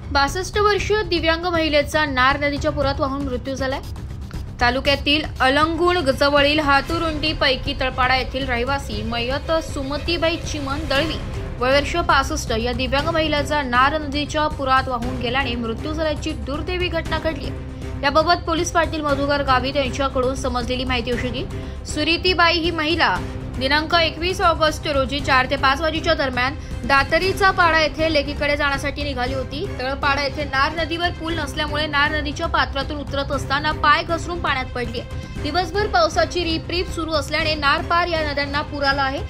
62 वर्षीय दिव्यांग महिलेचा नार नदीच्या पुरात वाहून मृत्यू झालाय। तालुक्यातील अलंगुण जवळील हातुरुंडी पैकी तळपाडा येथील रहिवासी मयत सुमतीबाई चिमन दळवी वर्ष 65 या दिव्यांग महिलेचा नार नदीच्या पुरात वाहून गेल्याने मृत्यू झाल्याची दुर्दैवी घटना घडली। याबाबत पोलीस पाटील मधुकर गावित यांच्याकडून समजलेली माहिती अशी की सुरीतीबाई ही महिला दिनांक 21 ऑगस्ट रोजी 4 ते 5 वाजेच्या दरम्यान दातरीचा पाडा येथे लेकीकडे जाण्यासाठी निघाली होती। तळपाडा येथे नार नदीवर पूल नसल्यामुळे नार नदीच्या पात्रातून उतरत असताना पाय घसरून पाण्यात पडली। दिवसभर पावसाची रिपरिप सुरू असल्याने नार पार या नद्यांना पूर आला आहे।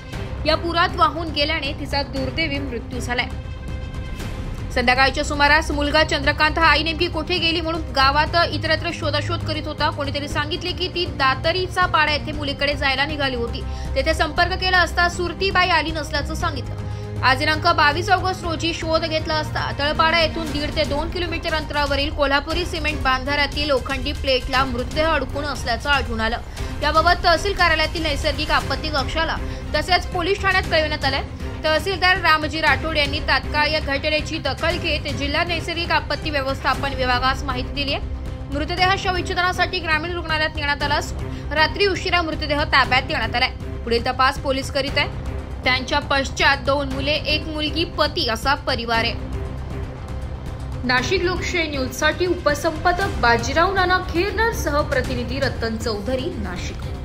या पुरात वाहून गेल्याने तिचा दुर्दैवी मृत्यू झालाय। संध्याकाळच्या सुमारास मुलगा चंद्रकांत हा आई नेमकी कुठे गेली म्हणून गावात इतरत्र शोधाशोध करीत होता। कोणीतरी सांगितले की ती दातरीचा पाडा येथे मुलीकडे जायला निघाली होती। तेथे संपर्क केला असता सुरतीबाई आली नसल्याचं सांगितलं। आज दिनांक 22 ऑगस्ट रोजी शोध घेतला असता तळपाडा येथून 1.5 ते 2 किलोमीटर अंतरावरील कोल्हापुरी सिमेंट बांधाऱ्यातील लोखंडी प्लेटला मृतदेह अडकून असल्याचं आढळून आलं। याबाबत तहसील कार्यालयातील नैसर्गिक आपत्ती कक्षाला तसेच पोलीस ठाण्यात कळविण्यात आले। तहसीलदार रामजी राठोड यांनी तात्काळ या घटनेची दखल घेत जिल्हा नैसर्गिक आपत्ती व्यवस्थापन विभागास माहिती दिली आहे। मृतदेह शवविच्छेदनासाठी ग्रामीण रुग्णालयात नेण्यात आला असून रात्री उशिरा मृतदेह ताब्यात देण्यात आलाय। पुढील तपास पोलीस करीत आहे। त्यांच्या पश्चात 2 मुले 1 मुलगी पती असा परिवार आहे। नाशिक लोकशाही न्यूज साठी उपसंपादक बाजीराव नाना खेरनर सह प्रतिनिधी रतन चौधरी नाशिक।